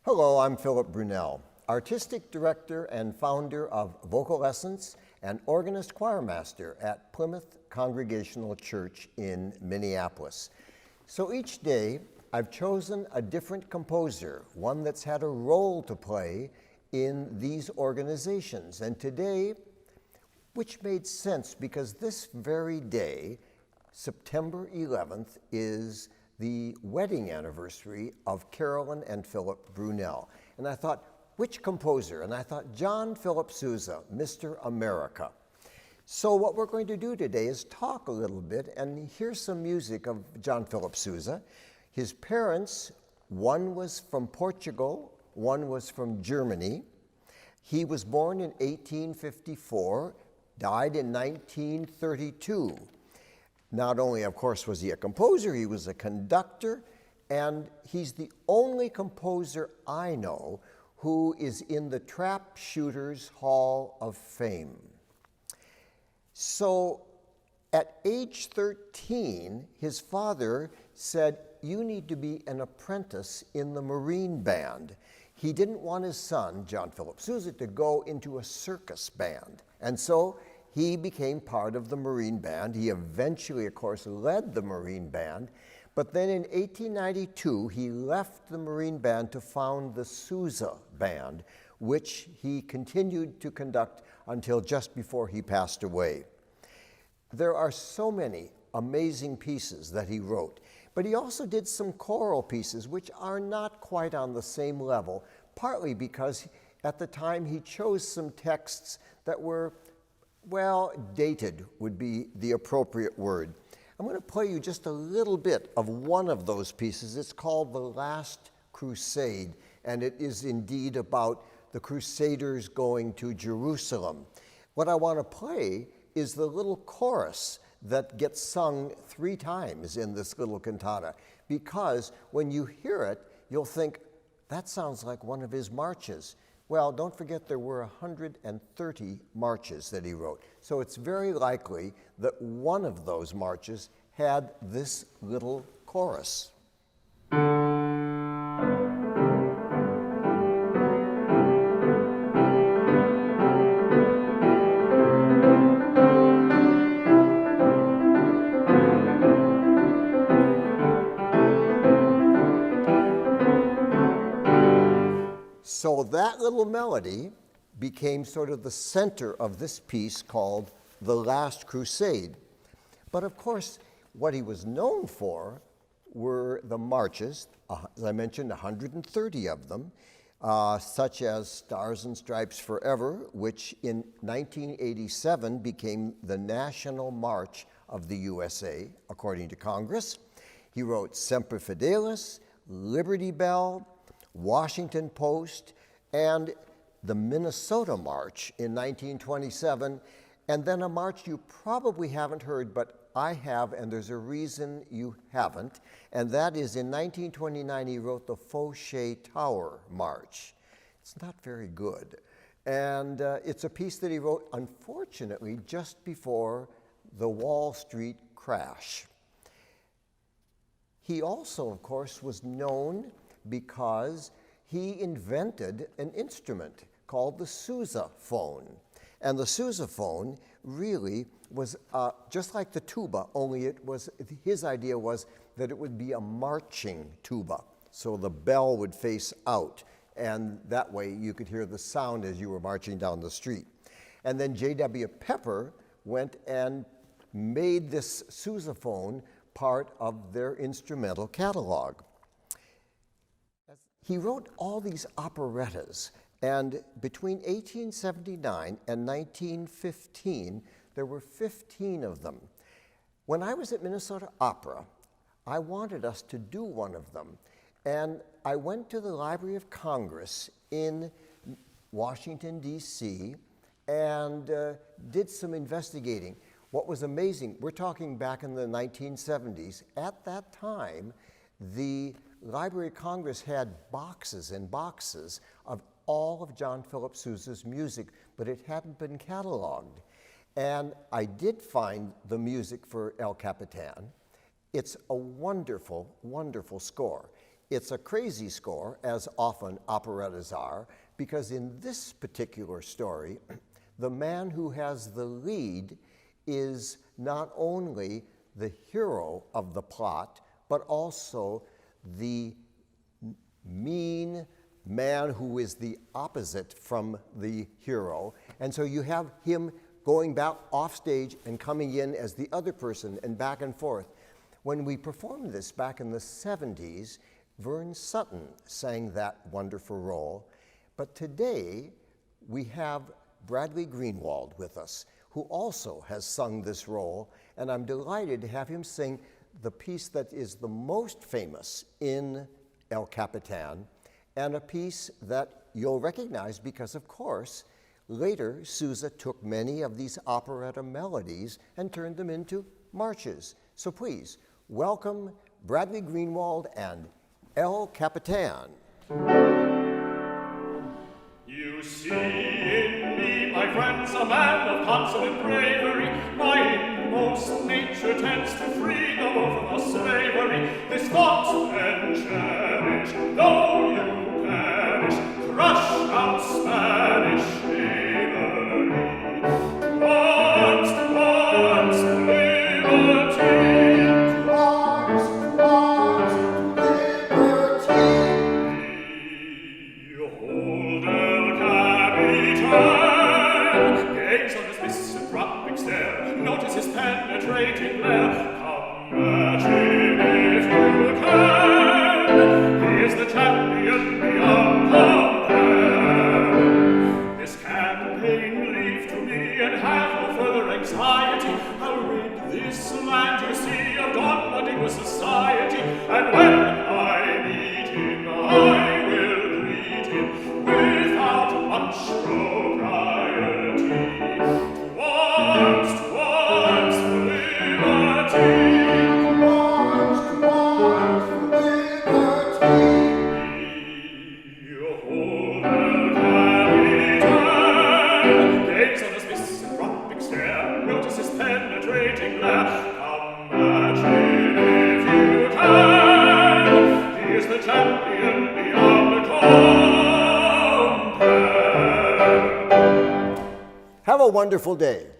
Hello, I'm Philip Brunelle, Artistic Director and founder of Vocal Essence and organist choirmaster at Plymouth Congregational Church in Minneapolis. So each day, I've chosen a different composer, one that's had a role to play in these organizations. And today, which made sense because this very day, September 11th, is the wedding anniversary of Carolyn and Philip Brunelle. And I thought, which composer? And I thought, John Philip Sousa, Mr. America. So what we're going to do today is talk a little bit and hear some music of John Philip Sousa. His parents, one was from Portugal, one was from Germany. He was born in 1854, died in 1932. Not only, of course, was he a composer, he was a conductor, and he's the only composer I know who is in the Trap Shooters Hall of Fame. So at age 13, his father said, "You need to be an apprentice in the Marine Band." He didn't want his son, John Philip Sousa, to go into a circus band. And so he became part of the Marine Band. He eventually, of course, led the Marine Band. But then in 1892, he left the Marine Band to found the Sousa Band, which he continued to conduct until just before he passed away. There are so many amazing pieces that he wrote, but he also did some choral pieces which are not quite on the same level, partly because at the time he chose some texts that were, well, dated would be the appropriate word. I'm going to play you just a little bit of one of those pieces. It's called The Last Crusade, and it is indeed about the Crusaders going to Jerusalem. What I want to play is the little chorus that gets sung 3 times in this little cantata, because when you hear it, you'll think, that sounds like one of his marches. Well, don't forget there were 130 marches that he wrote. So it's very likely that one of those marches had this little chorus. So that little melody became sort of the center of this piece called The Last Crusade. But of course, what he was known for were the marches, as I mentioned, 130 of them, such as Stars and Stripes Forever, which in 1987 became the national march of the USA, according to Congress. He wrote Semper Fidelis, Liberty Bell, Washington Post, and the Minnesota March in 1927, and then a march you probably haven't heard, but I have, and there's a reason you haven't, and that is in 1929 he wrote the Fauché Tower March. It's not very good, and it's a piece that he wrote, unfortunately, just before the Wall Street crash. He also, of course, was known because he invented an instrument called the sousaphone. And the sousaphone really was just like the tuba, only his idea was that it would be a marching tuba. So the bell would face out, and that way you could hear the sound as you were marching down the street. And then J.W. Pepper went and made this sousaphone part of their instrumental catalog. He wrote all these operettas, and between 1879 and 1915, there were 15 of them. When I was at Minnesota Opera, I wanted us to do one of them, and I went to the Library of Congress in Washington, D.C., and did some investigating. What was amazing, we're talking back in the 1970s, at that time, the Library of Congress had boxes and boxes of all of John Philip Sousa's music, but it hadn't been cataloged. And I did find the music for El Capitan. It's a wonderful, wonderful score. It's a crazy score, as often operettas are, because in this particular story, the man who has the lead is not only the hero of the plot, but also the mean man who is the opposite from the hero. And so you have him going back off stage and coming in as the other person and back and forth. When we performed this back in the 70s, Vern Sutton sang that wonderful role. But today, we have Bradley Greenwald with us, who also has sung this role, and I'm delighted to have him sing the piece that is the most famous in El Capitan, and a piece that you'll recognize because, of course, later Sousa took many of these operetta melodies and turned them into marches. So please, welcome Bradley Greenwald and El Capitan. You see in me, my friends, a man of consummate bravery. My inmost nature tends to free the both of us slavery. This thought and cherish, though you perish, crush out Spanish slavery. Arms, liberty. Notice his penetrating glare. Come at him if you can. He is the champion beyond compare. This campaign leave to me and have no further anxiety. I'll rid this land, you see, of Don society. And when I meet him, I will greet him without much propriety. Once, Have a wonderful day.